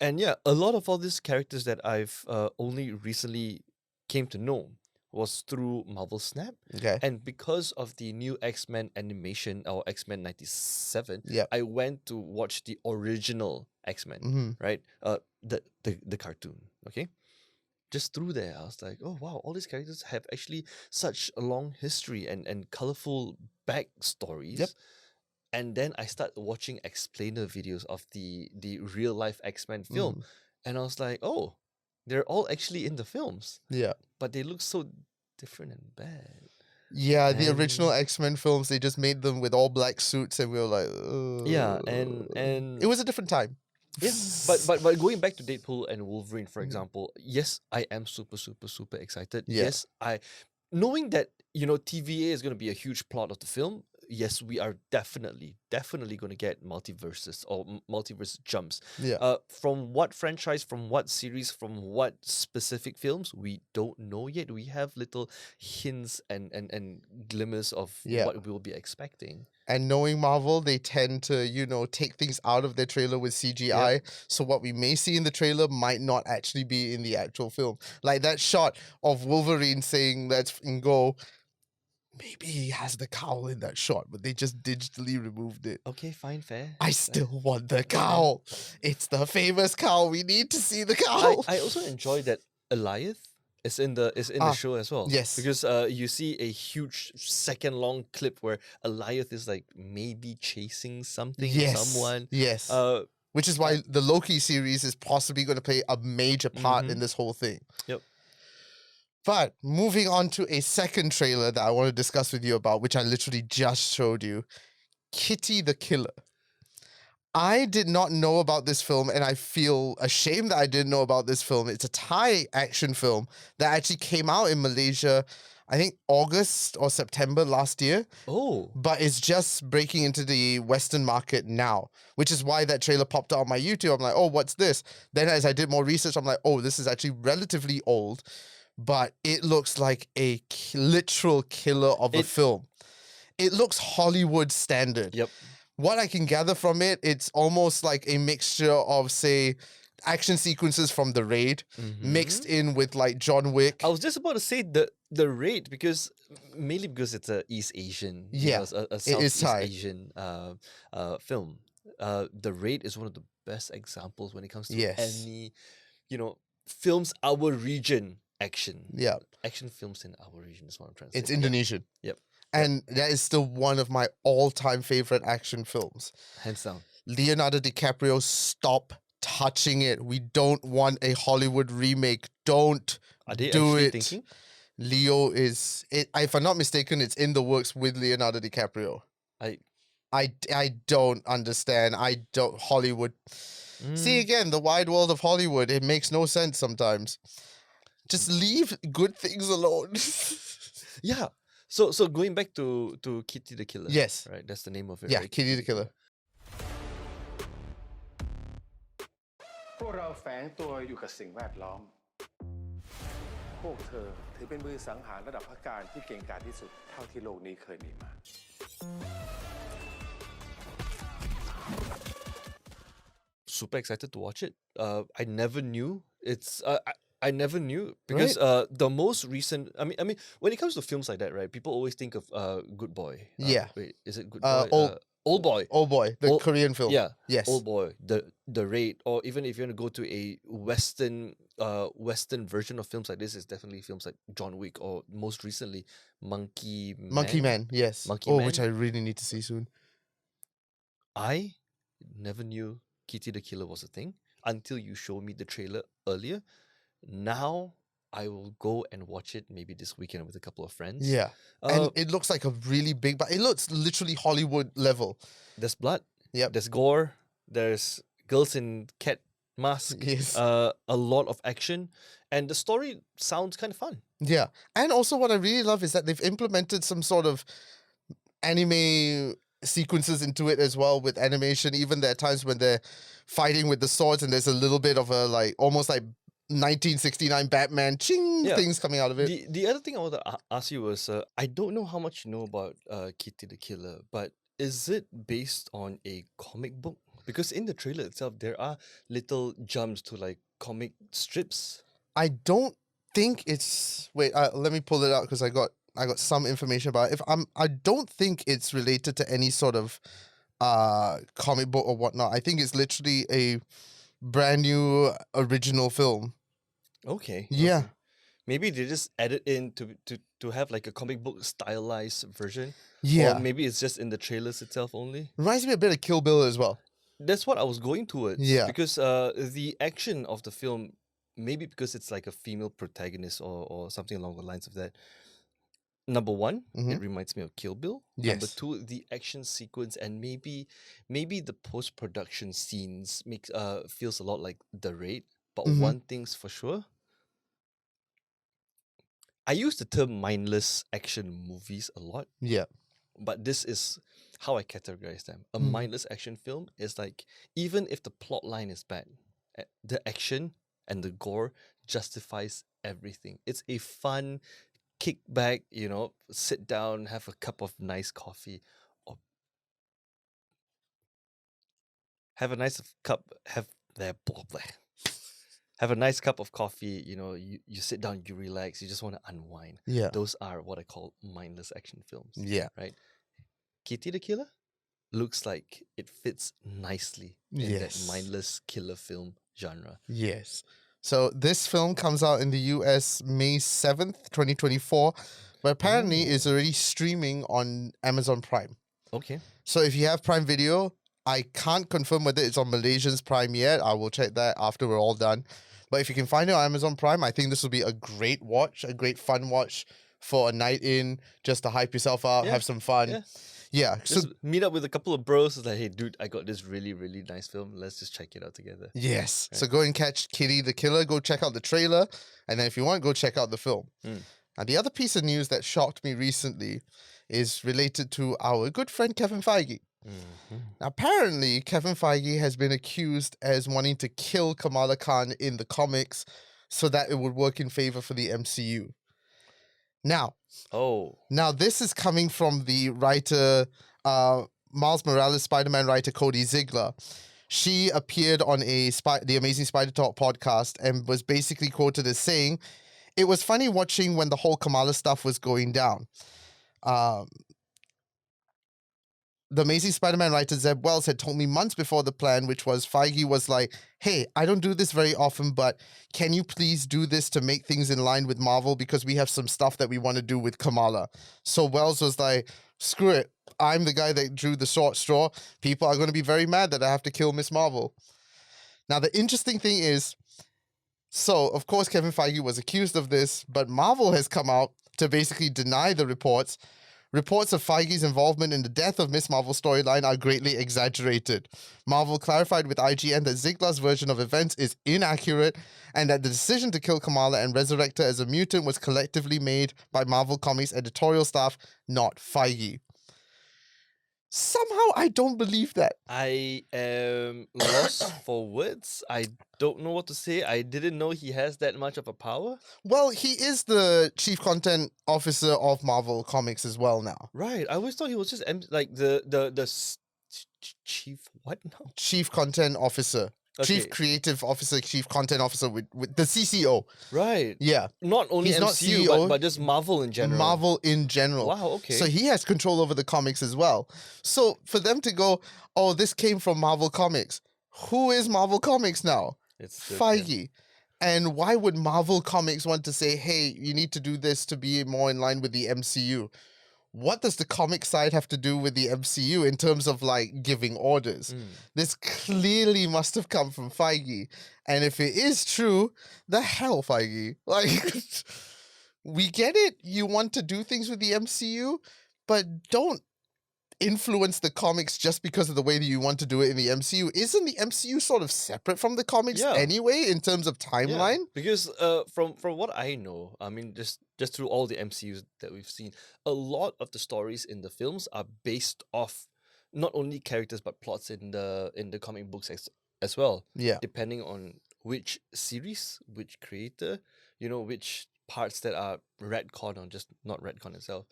And yeah, a lot of all these characters that I've only recently came to know was through Marvel Snap. Okay. And because of the new X-Men animation or X-Men 97, Yep. I went to watch the original X-Men, right? The cartoon, okay? Just through there, I was like, oh wow, all these characters have actually such a long history and colorful backstories. Yep. And then I started watching explainer videos of the real life X-Men film. And I was like, oh, they're all actually in the films, Yeah. but they look so different and bad. Yeah, the And- original X-Men films, they just made them with all black suits and we were like, Yeah, and it was a different time. yeah, but going back to Deadpool and Wolverine, for example, yes, I am super excited. Yeah. Yes, knowing that TVA is going to be a huge plot of the film. Yes, we are definitely going to get multiverses or multiverse jumps. Yeah. From what franchise, from what series, from what specific films, we don't know yet. We have little hints and glimmers of Yeah. what we'll be expecting. And knowing Marvel, they tend to, take things out of their trailer with CGI. So what we may see in the trailer might not actually be in the actual film. Like that shot of Wolverine saying, "Let's go." Maybe he has the cowl in that shot, but they just digitally removed it. Okay, fine, fair. I still want the cowl. It's the famous cowl. We need to see the cowl. I also enjoy that Eliath is in the show as well. Yes. Because you see a huge second long clip where Eliath is like maybe chasing something, someone. Yes. Uh, Which is why the Loki series is possibly going to play a major part in this whole thing. Yep. But moving on to a second trailer that I want to discuss with you about, which I literally just showed you, Kitty the Killer. I did not know about this film, and I feel ashamed that I didn't know about this film. It's a Thai action film that actually came out in Malaysia, I think August or September last year. Oh. But it's just breaking into the Western market now, which is why that trailer popped up on my YouTube. I'm like, oh, what's this? Then as I did more research, I'm like, oh, this is actually relatively old, but it looks like a literal killer of a film. It looks Hollywood standard. Yep. What I can gather from it, it's almost like a mixture of, say, action sequences from The Raid mixed in with like John Wick. I was just about to say the Raid mainly because it's a East Asian, Yeah, a it is Southeast Thai. Asian film. The Raid is one of the best examples when it comes to Yes. any, films our region action. Yeah. Action films in our region is what I'm trying to It's say. Indonesian. Yep. And that is still one of my all-time favorite action films. Hands down. Leonardo DiCaprio, stop touching it. We don't want a Hollywood remake. Don't Are they do actually it. thinking? Leo is, if I'm not mistaken, it's in the works with Leonardo DiCaprio. I don't understand. Hollywood. See, again, the wide world of Hollywood, it makes no sense sometimes. Just leave good things alone. Yeah. So going back to Kitty the Killer. Yes. Right. That's the name of it. Yeah, right? Kitty the Killer. พวกเราแฝงตัวอยู่กับสิ่งแวดล้อม พวกเธอถือเป็นมือสังหารระดับพักการที่เก่งกาจที่สุดเท่าที่โลกนี้เคยมีมา Super excited to watch it. I never knew I never knew because the most recent. I mean, when it comes to films like that, right? People always think of Good Boy. Yeah. Wait, is it Good Boy? Old Boy. Old Boy, the Old- Korean film. Yeah. Yes. Old Boy. The Raid, or even if you want to go to a Western version of films like this, is definitely films like John Wick, or most recently Monkey Man, yes. Monkey which I Man. really need to see soon. I never knew Kitty the Killer was a thing until you showed me the trailer earlier. Now I will go and watch it maybe this weekend with a couple of friends. Yeah. Uh, And it looks like a really big, but it looks literally Hollywood level. there's blood. Yep. There's gore. There's girls in cat mask. Yes. A lot of action, and the story sounds kind of fun. Yeah. And also what I really love is that they've implemented some sort of anime sequences into it as well with animation. Even there are times when they're fighting with the swords and there's a little bit of a like almost like 1969 Batman ching Yeah. things coming out of it. The other thing I want to ask you was I don't know how much you know about Kitty the Killer, but is it based on a comic book? Because in the trailer itself, there are little jumps to like comic strips. I don't think it's wait, let me pull it out because I got some information about it. I don't think it's related to any sort of comic book or whatnot. I think it's literally a brand new original film. Okay. Yeah. okay. Maybe they just added in to have like a comic book stylized version. Yeah. Or maybe it's just in the trailers itself only. Reminds me a bit of Kill Bill as well. That's what I was going towards. Yeah. Because the action of the film, maybe because it's like a female protagonist or something along the lines of that. Number one, it reminds me of Kill Bill. Number Yes. two, the action sequence and maybe the post-production scenes makes feels a lot like The Raid. But one thing's for sure. I use the term mindless action movies a lot, Yeah. but this is how I categorize them. A mindless action film is like, even if the plot line is bad, the action and the gore justifies everything. It's a fun kick back, sit down, have a cup of nice coffee, or have a nice cup, have a nice cup of coffee, you sit down, you relax, you just want to unwind. Yeah. Those are what I call mindless action films. Yeah. Right? Kitty the Killer looks like it fits nicely in that Yes. mindless killer film genre. Yes. So this film comes out in the US May 7th, 2024, but apparently is already streaming on Amazon Prime. Okay. So if you have Prime Video, I can't confirm whether it's on Malaysian's Prime yet. I will check that after we're all done. But if you can find it on Amazon Prime, I think this will be a great watch, a great fun watch for a night in, just to hype yourself up, Yeah, have some fun. yeah. Yeah. So Just meet up with a couple of bros. It's like, hey, dude, I got this really, really nice film. Let's just check it out together. yes. So go and catch Kitty the Killer. Go check out the trailer. And then if you want, go check out the film. Now, the other piece of news that shocked me recently is related to our good friend Kevin Feige. Now, apparently, Kevin Feige has been accused as wanting to kill Kamala Khan in the comics so that it would work in favor for the MCU. Now, this is coming from the writer, Miles Morales Spider-Man writer Cody Ziegler. She appeared on the Amazing Spider-Talk podcast and was basically quoted as saying, "It was funny watching when the whole Kamala stuff was going down. The Amazing Spider-Man writer Zeb Wells had told me months before the plan, which was Feige was like, hey, I don't do this very often, but can you please do this to make things in line with Marvel because we have some stuff that we want to do with Kamala." So Wells was like, screw it. I'm the guy that drew the short straw. People are going to be very mad that I have to kill Miss Marvel. Now, the interesting thing is, so, of course, Kevin Feige was accused of this, but Marvel has come out to basically deny the reports. Reports of Feige's involvement in the death of Miss Marvel storyline are greatly exaggerated. Marvel clarified with IGN that Ziegler's version of events is inaccurate and that the decision to kill Kamala and resurrect her as a mutant was collectively made by Marvel Comics editorial staff, not Feige. Somehow, I don't believe that. I am lost for words. I don't know what to say. I didn't know he has that much of a power. Well, he is the chief content officer of Marvel Comics as well now. Right. I always thought he was just chief what now? Chief content officer. Chief Okay. creative officer, chief content officer with the CCO. Right. Yeah. Not only He's not MCU, CEO, but just Marvel in general. Marvel in general. Wow, okay. So he has control over the comics as well. So for them to go, oh, this came from Marvel Comics. Who is Marvel Comics now? It's Feige. And why would Marvel Comics want to say, hey, you need to do this to be more in line with the MCU? what does the comic side have to do with the MCU in terms of like giving orders? This clearly must have come from Feige. And if it is true, the hell, Feige. Like, we get it. You want to do things with the MCU, but don't influence the comics just because of the way that you want to do it in the MCU. Isn't the MCU sort of separate from the comics anyway in terms of timeline? Because from what I know, I mean, just through all the MCUs that we've seen, a lot of the stories in the films are based off not only characters but plots in the comic books as well. Yeah. Depending on which series, which creator, which parts that are retcon or just not retcon itself.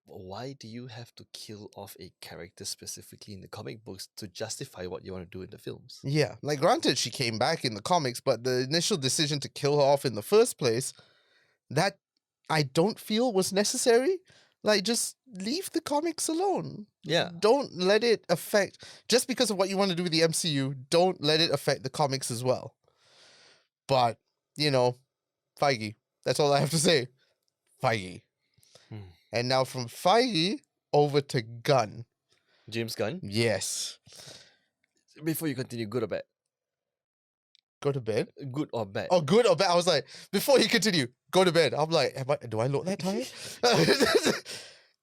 Why do you have to kill off a character specifically in the comic books to justify what you want to do in the films? Yeah, like granted she came back in the comics, but the initial decision to kill her off in the first place, that I don't feel was necessary. Like, just leave the comics alone. Yeah. Don't let it affect, just because of what you want to do with the MCU, don't let it affect the comics as well. But, Feige, that's all I have to say. Feige. And now from Feige over to Gunn. James Gunn? Yes. Before you continue, good or bad? Go to bed? Good or bad? Oh, good or bad? I was like, before he continue, go to bed. I'm like, do I look that tired?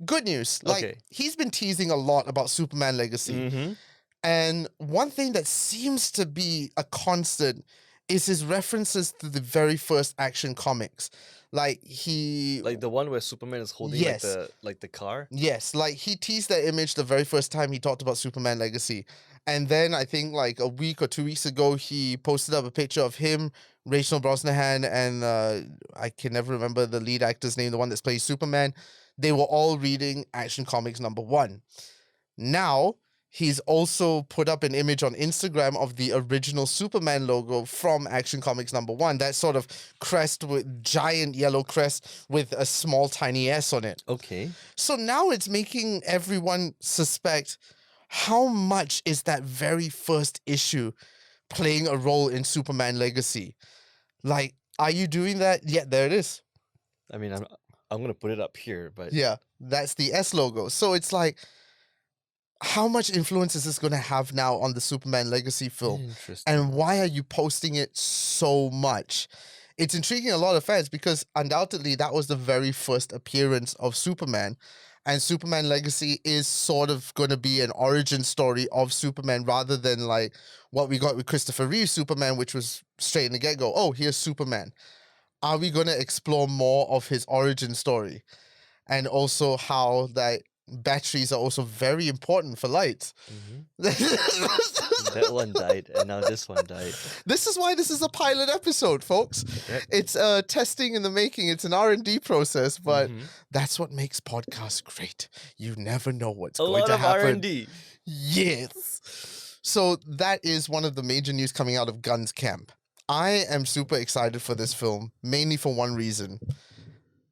Good news. Like, he's been teasing a lot about Superman Legacy. And one thing that seems to be a constant is his references to the very first Action Comics. Like the one where Superman is holding like the car? Yes, like he teased that image the very first time he talked about Superman Legacy. And then I think like a week or 2 weeks ago, he posted up a picture of him, Rachel Brosnahan, and I can never remember the lead actor's name, the one that plays Superman. They were all reading Action Comics #1. Now, he's also put up an image on Instagram of the original Superman logo from Action Comics #1. That sort of crest with giant yellow crest with a small tiny S on it. Okay. So now it's making everyone suspect how much is that very first issue playing a role in Superman Legacy. Like, are you doing that? Yeah, there it is. I mean, I'm gonna put it up here, but yeah, that's the S logo. So it's like, how much influence is this going to have now on the Superman Legacy film? Interesting. And why are you posting it so much? It's intriguing a lot of fans because undoubtedly that was the very first appearance of Superman. And Superman Legacy is sort of going to be an origin story of Superman rather than like what we got with Christopher Reeve's Superman, which was straight in the get-go. Oh, here's Superman. Are we going to explore more of his origin story? And also how that batteries are also very important for lights. That one died, and now this one died. This is why this is a pilot episode, folks. Yep. It's testing in the making. It's an R&D process, but that's what makes podcasts great. You never know what's going to happen. A lot of R&D. Yes. So that is one of the major news coming out of Gunn's camp. I am super excited for this film, mainly for one reason.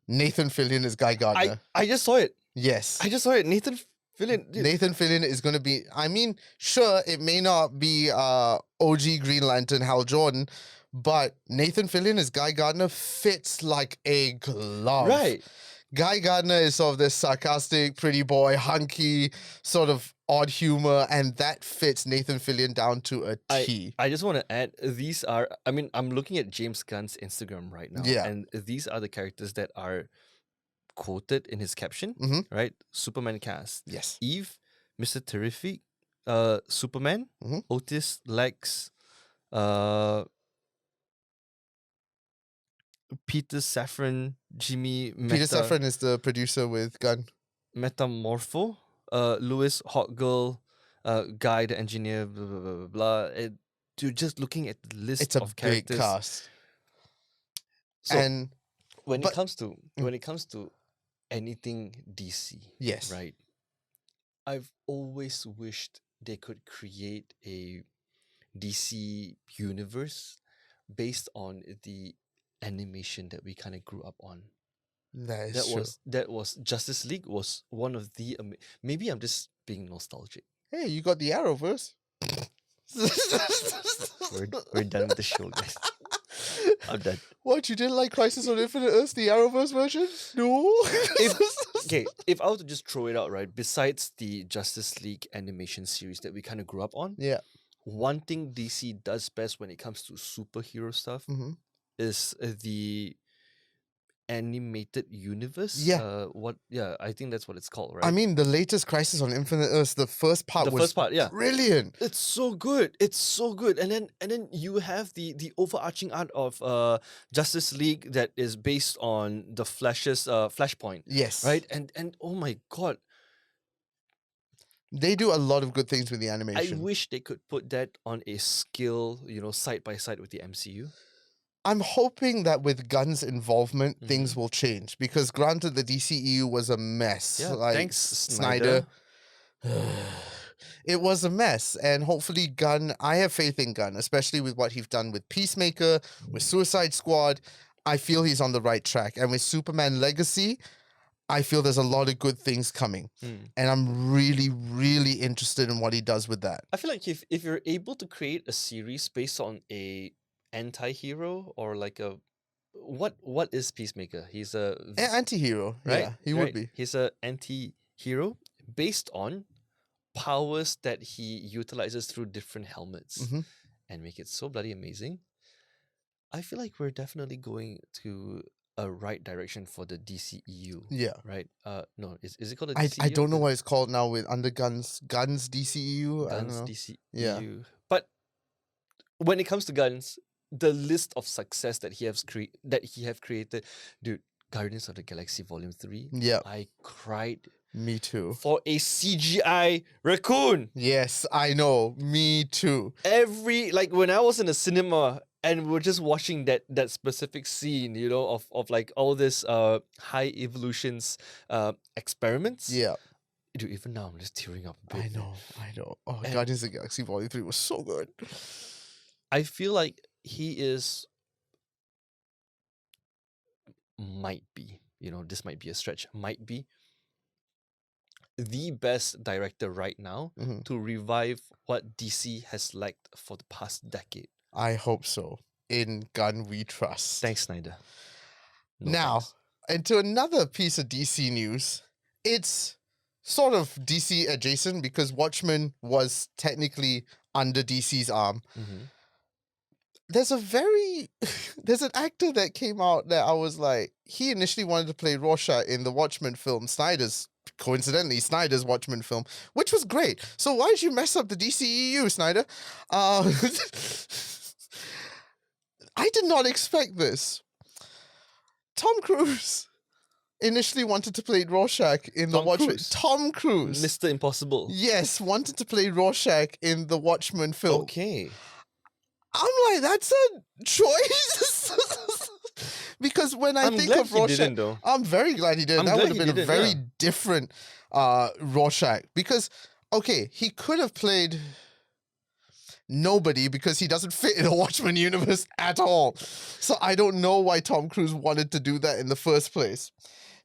Nathan Fillion is Guy Gardner. I just saw it. Yes. I just saw it. Nathan Fillion. Nathan Fillion is going to be, I mean, sure, it may not be OG Green Lantern Hal Jordan, but Nathan Fillion as Guy Gardner fits like a glove. Right. Guy Gardner is sort of this sarcastic, pretty boy, hunky, sort of odd humor, and that fits Nathan Fillion down to a T. I just want to add, these are, I mean, I'm looking at James Gunn's Instagram right now, and these are the characters that are quoted in his caption, right? Superman cast. Yes. Eve, Mr. Terrific, Superman, Otis, Lex, Peter Safran, Jimmy Peter Safran is the producer with Gunn. Metamorpho, Lewis, Hot Girl, Guy the engineer, blah blah blah blah. blah. You're just looking at the list of characters. Big cast. So and when it comes to anything DC, yes, right? I've always wished they could create a DC universe based on the animation that we kind of grew up on. That was Justice League was one of the maybe I'm just being nostalgic. Hey, you got the Arrowverse. We're done with the show, guys. I'm done. What, you didn't like Crisis on Infinite Earths, the Arrowverse version? No. If I were to just throw it out, right, besides the Justice League animation series that we kind of grew up on, Yeah. one thing DC does best when it comes to superhero stuff Mhm. is the animated universe. Yeah. I think that's what it's called, right? I mean, the latest Crisis on Infinite Earths, the first part The was first part, yeah. brilliant. It's so good. It's so good. And then you have the overarching art of Justice League that is based on the Flash's Flashpoint. Yes. Right? And oh my god, They do a lot of good things with the I animation. wish they could put that on a scale, side by side with the MCU. I'm hoping that with Gunn's involvement, things Mm-hmm. will change. Because granted, the DCEU was a mess. Yeah, Like, thanks, Snyder. It was a mess. And hopefully Gunn, I have faith in Gunn, especially with what he's done with Peacemaker, with Suicide Squad. I feel he's on the right track. And with Superman Legacy, I feel there's a lot of good things coming. And I'm really, really interested in what he does with that. I feel like if you're able to create a series based on a anti-hero or like a what is Peacemaker? He's a An anti-hero. right? Yeah, he would be. He's a anti-hero based on powers that he utilizes through different helmets Mhm. and make it so bloody amazing. I feel like we're definitely going to a right direction for the DCEU. Yeah. Right? No, is it called a I DCEU? don't know what it's called now with under Guns DCEU. I don't Guns know. DCEU. Yeah. But when it comes to Guns, the list of success that he have created, dude, Guardians of the Galaxy Volume 3. Yeah. I cried Me too. for a CGI raccoon. Yes, I know. Me too. When I was in the cinema and we're just watching that specific scene, of like all this high evolutions experiments. Yeah. Dude, even now I'm just tearing up a bit. I know. Oh, And- Guardians of the Galaxy Volume 3 was so good. I feel like he might be, this might be a stretch, might be the best director right now Mhm. to revive what DC has lacked for the past decade. I hope so. In Gun we trust. Thanks, Snyder. No Now, thanks. into another piece of DC news. It's sort of DC adjacent because Watchmen was technically under DC's arm. Mhm. There's there's an actor that came out that I was like, he initially wanted to play Rorschach in the Watchmen film, coincidentally, Snyder's Watchmen film, which was great. So why did you mess up the DCEU, Snyder? I did not expect this. Tom Cruise initially wanted to play Rorschach in the Tom Watchmen. Cruise? Tom Cruise. Mr. Impossible. Yes, wanted to play Rorschach in the Watchmen film. Okay. I'm like, that's a choice. Because when I I'm think glad of he Rorschach, didn't, though. I'm very glad he did. I'm That glad would have he been a didn't, very yeah. different Rorschach. Because, okay, he could have played nobody because he doesn't fit in the Watchmen universe at all. So I don't know why Tom Cruise wanted to do that in the first place.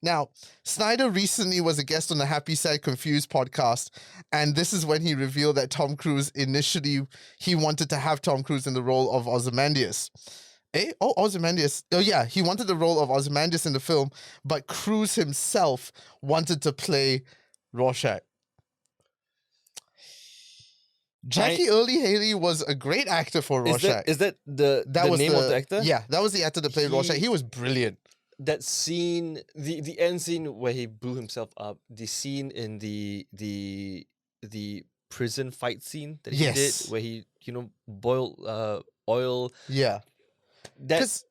Now, Snyder recently was a guest on the Happy Sad Confused podcast, and this is when he revealed that Tom Cruise initially, he wanted to have Tom Cruise in the role of Ozymandias. Ozymandias. Oh yeah, he wanted the role of Ozymandias in the film, but Cruise himself wanted to play Rorschach. Jackie Earle Haley was a great actor for Rorschach. Is that the name of the actor? Yeah, that was the actor that played Rorschach. He was brilliant. That scene, the end scene where he blew himself up, the scene in the prison fight scene that he Yes. did, where he boiled oil. Yeah. That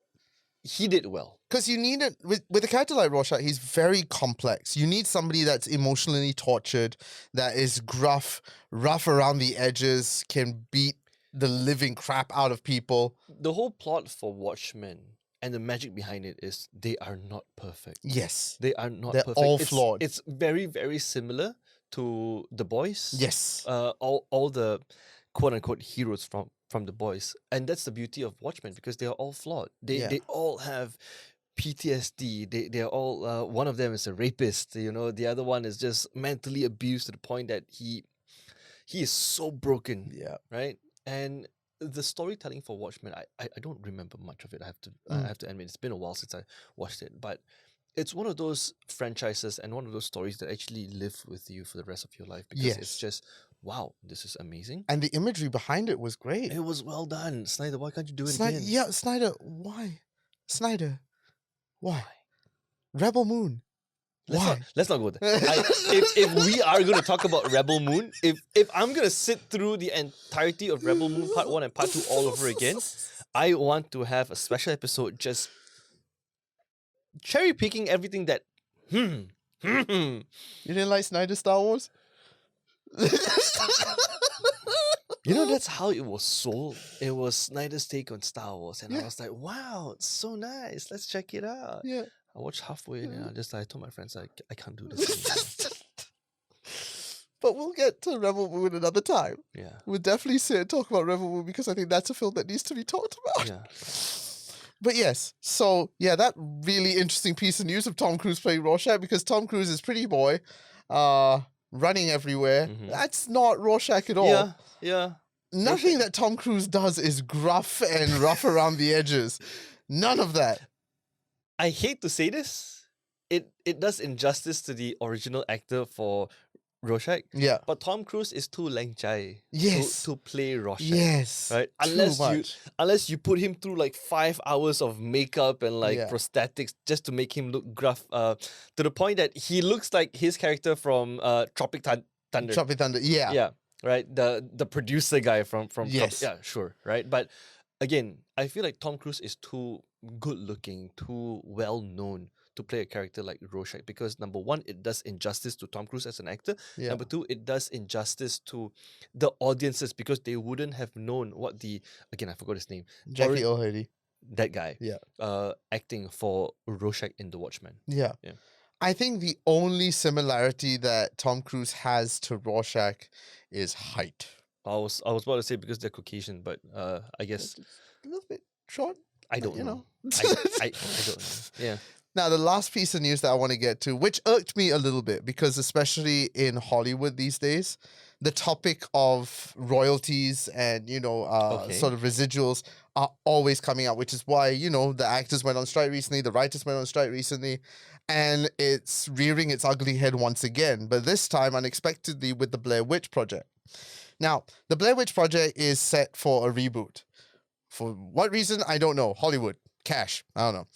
he did well. Because you need it with a character like Rorschach, he's very complex. You need somebody that's emotionally tortured, that is rough around the edges, can beat the living crap out of people. The whole plot for Watchmen and the magic behind it is they are not perfect. Yes. They are not They're perfect. all It's- flawed. It's very, very similar to The Boys. Yes. All the quote unquote heroes from The Boys. And that's the beauty of Watchmen because they are all flawed. They all have PTSD. They are all one of them is a rapist, the other one is just mentally abused to the point that he is so broken. Yeah. Right? And the storytelling for Watchmen, I don't remember much of it. I have to admit, it's been a while since I watched it, but it's one of those franchises and one of those stories that actually live with you for the rest of your life because it's Yes. just, wow, this is amazing. And the imagery behind it was great. It was well done. Snyder, why can't you do it Snyder, again? yeah, Snyder, why? Snyder, why? Rebel Moon, why? Let's not go there. If we are going to talk about Rebel Moon, if I'm going to sit through the entirety of Rebel Moon Part 1 and Part 2 all over again, I want to have a special episode just cherry picking everything that You didn't like Snyder's Star Wars? You know, that's how it was sold. It was Snyder's take on Star Wars. And I Yeah. was like, wow, it's so nice. Let's check it out. Yeah. I watched halfway and I told my friends, I can't do this anymore. But we'll get to Rebel Moon another time. Yeah. We'll definitely sit and talk about Rebel Moon because I think that's a film that needs to be talked about. Yeah. But yes, so yeah, that really interesting piece of news of Tom Cruise playing Rorschach because Tom Cruise is pretty boy, running everywhere. Mhm. That's not Rorschach at all. Yeah. Yeah. Nothing that Tom Cruise does is gruff and rough around the edges. None of that. I hate to say this. It does injustice to the original actor for Rorschach. Yeah. But Tom Cruise is too lang chai Yes. to play Rorschach. Yes. Right? Too Unless you put him through like 5 hours of makeup and like Yeah. prosthetics just to make him look gruff, to the point that he looks like his character from Tropic Thunder. Tropic Thunder. Yeah. Yeah, right. The producer guy from Yes. yeah, sure, right. But again, I feel like Tom Cruise is too good looking, too well known to play a character like Rorschach because number one, it does injustice to Tom Cruise as an actor. Yeah. Number two, it does injustice to the audiences because they wouldn't have known what I forgot his name. Jackie O'Haley. That guy. Yeah. Acting for Rorschach in The Watchmen. Yeah. Yeah. I think the only similarity that Tom Cruise has to Rorschach is height. I was about to say because they're Caucasian, but I guess A little bit short. I don't you know. know. I don't know. Yeah. Now, the last piece of news that I want to get to, which irked me a little bit, because especially in Hollywood these days, the topic of royalties and, Okay. sort of residuals are always coming up, which is why, the actors went on strike recently, the writers went on strike recently, and it's rearing its ugly head once again, but this time unexpectedly with the Blair Witch Project. Now, the Blair Witch Project is set for a reboot. For what reason? I don't know. Hollywood. Cash. I don't know.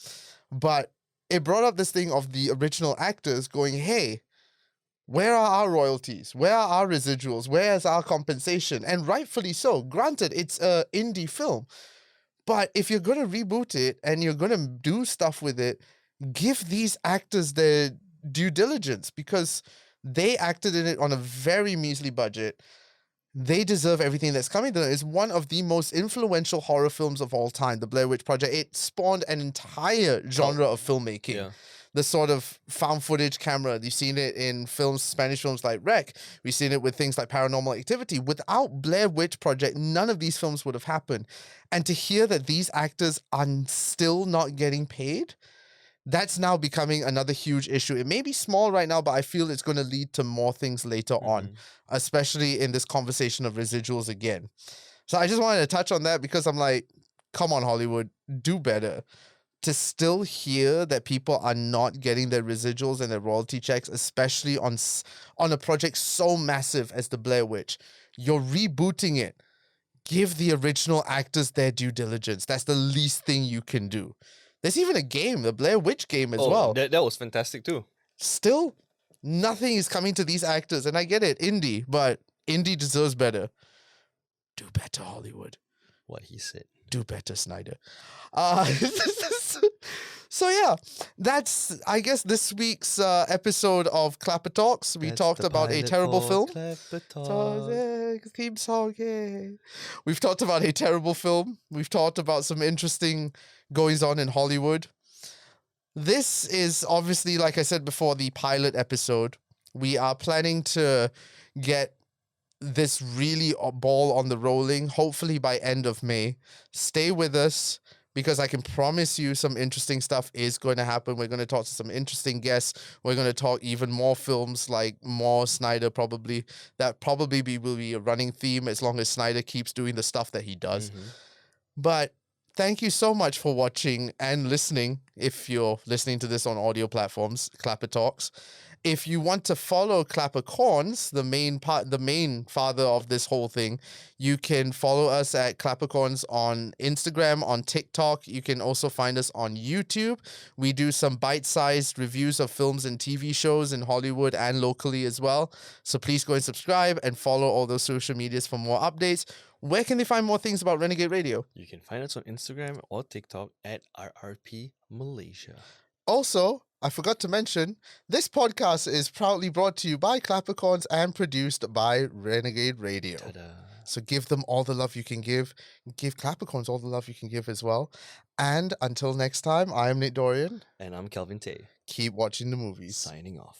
But it brought up this thing of the original actors going, hey, where are our royalties? Where are our residuals? Where is our compensation? And rightfully so. Granted, it's an indie film. But if you're going to reboot it and you're going to do stuff with it, give these actors their due diligence because they acted in it on a very measly budget. They deserve everything that's coming to them. It's one of the most influential horror films of all time, The Blair Witch Project. It spawned an entire genre of filmmaking. Yeah. The sort of found footage camera. You've seen it in films, Spanish films like Rec. We've seen it with things like Paranormal Activity. Without Blair Witch Project, none of these films would have happened. And to hear that these actors are still not getting paid, that's now becoming another huge issue. It may be small right now, but I feel it's going to lead to more things later on, especially in this conversation of residuals again. So I just wanted to touch on that because I'm like, come on, Hollywood, do better. To still hear that people are not getting their residuals and their royalty checks, especially on a project so massive as the Blair Witch. You're rebooting it. Give the original actors their due diligence. That's the least thing you can do. There's even a game, the Blair Witch game as well. That was fantastic too. Still, nothing is coming to these actors. And I get it, indie, but indie deserves better. Do better, Hollywood. What he said. Do better, Snyder. So yeah, that's, I guess, this week's episode of ClapperTalks. We talked about a terrible film. Theme song, yay. We've talked about a terrible film. We've talked about some interesting goings on in Hollywood. This is obviously, like I said before, the pilot episode. We are planning to get this really ball on the rolling, hopefully by end of May. Stay with us. because I can promise you some interesting stuff is going to happen. We're going to talk to some interesting guests. We're going to talk even more films, like more Snyder probably. That probably will be a running theme as long as Snyder keeps doing the stuff that he does. But thank you so much for watching and listening. If you're listening to this on audio platforms, ClapperTalks. If you want to follow ClapperCorns, the main father of this whole thing, you can follow us at ClapperCorns on Instagram, on TikTok. You can also find us on YouTube. We do some bite-sized reviews of films and TV shows in Hollywood and locally as well. So please go and subscribe and follow all those social medias for more updates. Where can they find more things about Renegade Radio? You can find us on Instagram or TikTok at RRP Malaysia. Also, I forgot to mention, this podcast is proudly brought to you by ClapperCorns and produced by Renegade Radio. Ta-da. So give them all the love you can give. Give ClapperCorns all the love you can give as well. And until next time, I am Nick Dorian. And I'm Kelvin Tay, Keep watching the movies. signing off.